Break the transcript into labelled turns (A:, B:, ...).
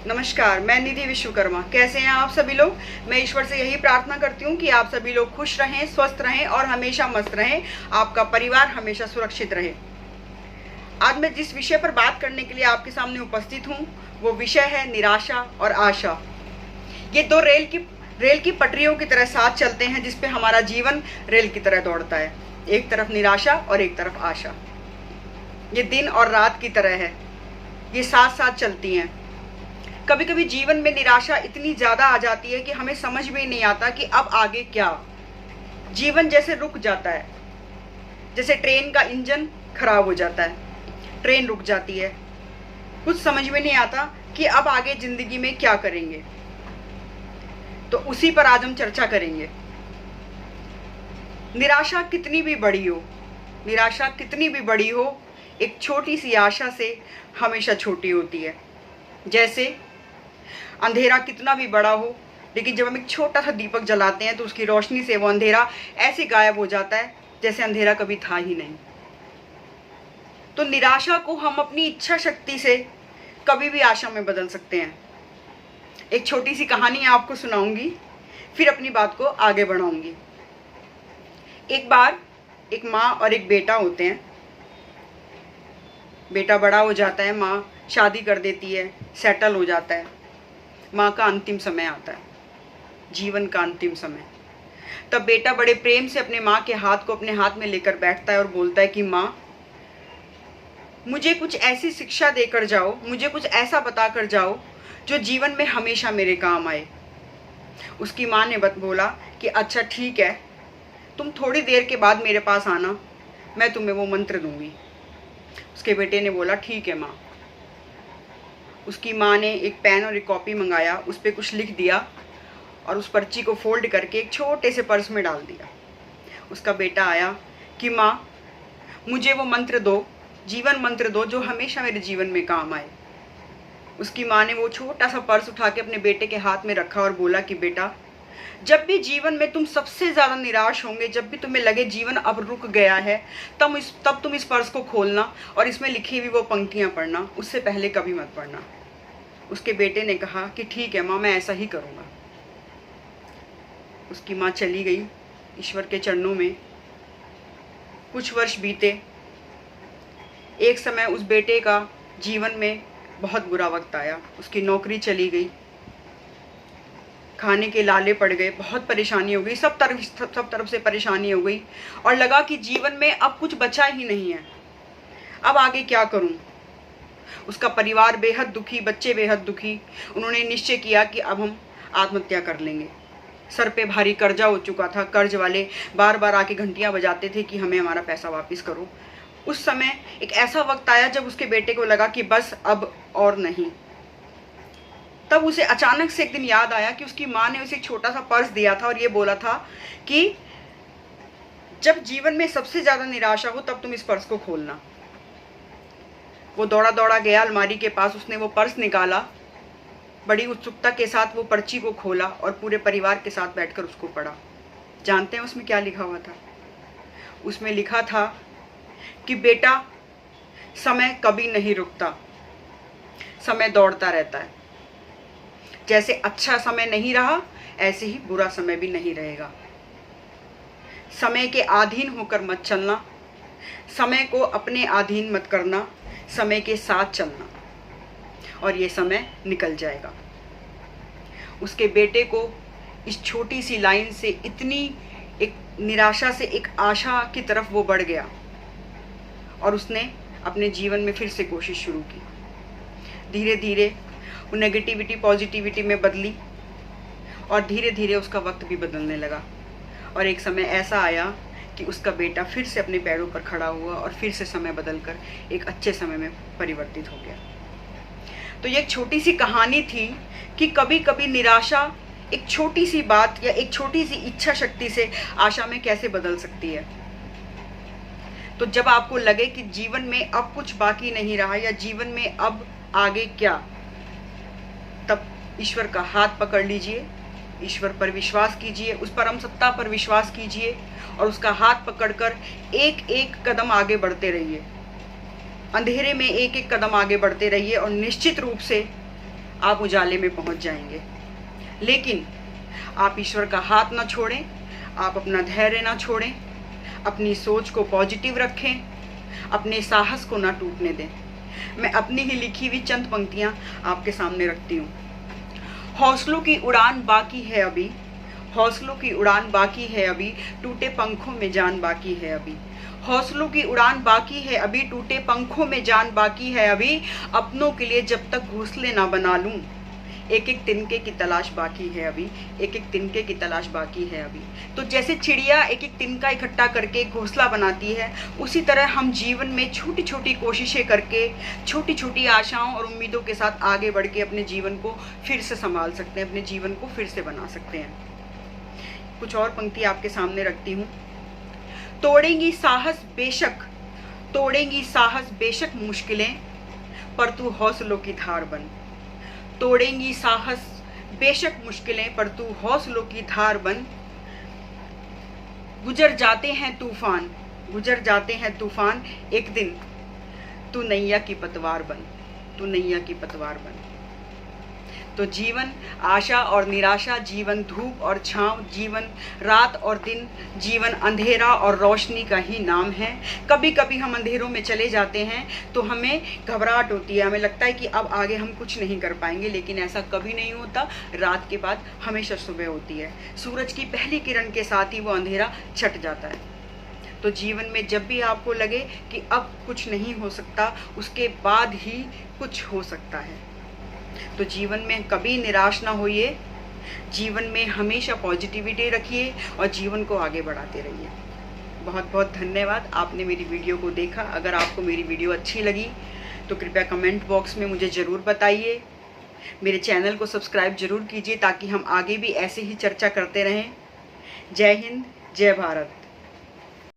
A: नमस्कार, मैं निधि विश्वकर्मा। कैसे हैं आप सभी लोग। मैं ईश्वर से यही प्रार्थना करती हूँ कि आप सभी लोग खुश रहें, स्वस्थ रहें और हमेशा मस्त रहें। आपका परिवार हमेशा सुरक्षित रहे। आज मैं जिस विषय पर बात करने के लिए आपके सामने उपस्थित हूँ वो विषय है निराशा और आशा। ये दो रेल की पटरियों की तरह साथ चलते हैं, जिसपे हमारा जीवन रेल की तरह दौड़ता है। एक तरफ निराशा और एक तरफ आशा। ये दिन और रात की तरह है, ये साथ साथ चलती हैं। कभी कभी जीवन में निराशा इतनी ज़्यादा आ जाती है कि हमें समझ में नहीं आता कि अब आगे क्या। जीवन जैसे रुक जाता है, जैसे ट्रेन का इंजन खराब हो जाता है, ट्रेन रुक जाती है। कुछ समझ में नहीं आता कि अब आगे ज़िंदगी में क्या करेंगे। तो उसी पर आज हम चर्चा करेंगे। निराशा कितनी भी बड़ी हो, निराशा कितनी भी बड़ी हो, एक छोटी सी आशा से हमेशा छोटी होती है। जैसे अंधेरा कितना भी बड़ा हो, लेकिन जब हम एक छोटा सा दीपक जलाते हैं तो उसकी रोशनी से वो अंधेरा ऐसे गायब हो जाता है जैसे अंधेरा कभी था ही नहीं। तो निराशा को हम अपनी इच्छा शक्ति से कभी भी आशा में बदल सकते हैं। एक छोटी सी कहानी आपको सुनाऊंगी, फिर अपनी बात को आगे बढ़ाऊंगी। एक बार एक माँ और एक बेटा होते हैं। बेटा बड़ा हो जाता है, माँ शादी कर देती है, सेटल हो जाता है। माँ का अंतिम समय आता है, जीवन का अंतिम समय। तब बेटा बड़े प्रेम से अपने माँ के हाथ को अपने हाथ में लेकर बैठता है और बोलता है कि माँ, मुझे कुछ ऐसी शिक्षा देकर जाओ, मुझे कुछ ऐसा बता कर जाओ जो जीवन में हमेशा मेरे काम आए। उसकी माँ ने बोला कि अच्छा ठीक है, तुम थोड़ी देर के बाद मेरे पास आना, मैं तुम्हें वो मंत्र दूंगी। उसके बेटे ने बोला ठीक है माँ। उसकी माँ ने एक पेन और एक कॉपी मंगाया, उस पर कुछ लिख दिया और उस पर्ची को फोल्ड करके एक छोटे से पर्स में डाल दिया। उसका बेटा आया कि माँ, मुझे वो मंत्र दो, जीवन मंत्र दो जो हमेशा मेरे जीवन में काम आए। उसकी माँ ने वो छोटा सा पर्स उठा के अपने बेटे के हाथ में रखा और बोला कि बेटा, जब भी जीवन में तुम सबसे ज़्यादा निराश होंगे, जब भी तुम्हें लगे जीवन अब रुक गया है, तब तुम इस पर्स को खोलना और इसमें लिखी हुई वो पंक्तियाँ पढ़ना, उससे पहले कभी मत पढ़ना। उसके बेटे ने कहा कि ठीक है माँ, मैं ऐसा ही करूँगा। उसकी माँ चली गई ईश्वर के चरणों में। कुछ वर्ष बीते। एक समय उस बेटे का जीवन में बहुत बुरा वक्त आया। उसकी नौकरी चली गई, खाने के लाले पड़ गए, बहुत परेशानी हो गई, सब तरफ से परेशानी हो गई और लगा कि जीवन में अब कुछ बचा ही नहीं है। अब आगे क्या करूं। उसका परिवार बेहद दुखी, बच्चे बेहद दुखी। उन्होंने निश्चय किया कि अब हम आत्महत्या कर लेंगे। सर पे भारी कर्जा हो चुका था, कर्ज वाले बार बार आके घंटियां बजाते थे कि हमें हमारा पैसा वापस करो। उस समय एक ऐसा वक्त आया जब उसके बेटे को लगा कि बस अब और नहीं। तब उसे अचानक से एक दिन याद आया कि उसकी माँ ने उसे एक छोटा सा पर्स दिया था और ये बोला था कि जब जीवन में सबसे ज़्यादा निराशा हो तब तुम इस पर्स को खोलना। वो दौड़ा दौड़ा गया अलमारी के पास, उसने वो पर्स निकाला, बड़ी उत्सुकता के साथ वो पर्ची को खोला और पूरे परिवार के साथ बैठकर उसको पढ़ा। जानते हैं उसमें क्या लिखा हुआ था? उसमें लिखा था कि बेटा, समय कभी नहीं रुकता, समय दौड़ता रहता है। जैसे अच्छा समय नहीं रहा, ऐसे ही बुरा समय भी नहीं रहेगा। समय के अधीन होकर मत चलना, समय को अपने अधीन मत करना, समय के साथ चलना और ये समय निकल जाएगा। उसके बेटे को इस छोटी सी लाइन से इतनी एक निराशा से एक आशा की तरफ वो बढ़ गया और उसने अपने जीवन में फिर से कोशिश शुरू की। धीरे धीरे वो नेगेटिविटी पॉजिटिविटी में बदली और धीरे धीरे उसका वक्त भी बदलने लगा। और एक समय ऐसा आया कि उसका बेटा फिर से अपने पैरों पर खड़ा हुआ और फिर से समय बदलकर एक अच्छे समय में परिवर्तित हो गया। तो ये एक छोटी सी कहानी थी कि कभी कभी निराशा एक छोटी सी बात या एक छोटी सी इच्छा शक्ति से आशा में कैसे बदल सकती है। तो जब आपको लगे कि जीवन में अब कुछ बाकी नहीं रहा या जीवन में अब आगे क्या, तब ईश्वर का हाथ पकड़ लीजिए, ईश्वर पर विश्वास कीजिए, उस परम सत्ता पर विश्वास कीजिए और उसका हाथ पकड़कर एक एक कदम आगे बढ़ते रहिए। अंधेरे में एक एक कदम आगे बढ़ते रहिए और निश्चित रूप से आप उजाले में पहुंच जाएंगे। लेकिन आप ईश्वर का हाथ ना छोड़ें, आप अपना धैर्य ना छोड़ें, अपनी सोच को पॉजिटिव रखें, अपने साहस को ना टूटने दें। मैं अपनी ही लिखी हुई चंद पंक्तियां आपके सामने रखती हूँ। हौसलों की उड़ान बाकी है अभी, हौसलों की उड़ान बाकी है अभी, टूटे पंखों में जान बाकी है अभी। हौसलों की उड़ान बाकी है अभी, टूटे पंखों में जान बाकी है अभी। अपनों के लिए जब तक घोंसले ना बना लूं, एक एक तिनके की तलाश बाकी है अभी, एक एक तिनके की तलाश बाकी है अभी। तो जैसे चिड़िया एक एक तिनका इकट्ठा करके घोंसला बनाती है, उसी तरह हम जीवन में छोटी छोटी कोशिशें करके, छोटी छोटी आशाओं और उम्मीदों के साथ आगे बढ़ के अपने जीवन को फिर से संभाल सकते हैं, अपने जीवन को फिर से बना सकते हैं। कुछ और पंक्ति आपके सामने रखती हूँ। तोड़ेंगी साहस बेशक, तोड़ेंगी साहस बेशक मुश्किलें, पर तू हौसलों की धार बन। तोड़ेंगी साहस बेशक मुश्किलें, पर तू हौसलों की धार बन। गुजर जाते हैं तूफान, गुजर जाते हैं तूफान, एक दिन तू नैया की पतवार बन, तू नैया की पतवार बन। तो जीवन आशा और निराशा, जीवन धूप और छांव, जीवन रात और दिन, जीवन अंधेरा और रोशनी का ही नाम है। कभी कभी हम अंधेरों में चले जाते हैं तो हमें घबराहट होती है, हमें लगता है कि अब आगे हम कुछ नहीं कर पाएंगे, लेकिन ऐसा कभी नहीं होता। रात के बाद हमेशा सुबह होती है। सूरज की पहली किरण के साथ ही वो अंधेरा छट जाता है। तो जीवन में जब भी आपको लगे कि अब कुछ नहीं हो सकता, उसके बाद ही कुछ हो सकता है। तो जीवन में कभी निराश ना होइए, जीवन में हमेशा पॉजिटिविटी रखिए और जीवन को आगे बढ़ाते रहिए। बहुत बहुत धन्यवाद, आपने मेरी वीडियो को देखा। अगर आपको मेरी वीडियो अच्छी लगी तो कृपया कमेंट बॉक्स में मुझे ज़रूर बताइए। मेरे चैनल को सब्सक्राइब जरूर कीजिए ताकि हम आगे भी ऐसे ही चर्चा करते रहें। जय हिंद, जय भारत।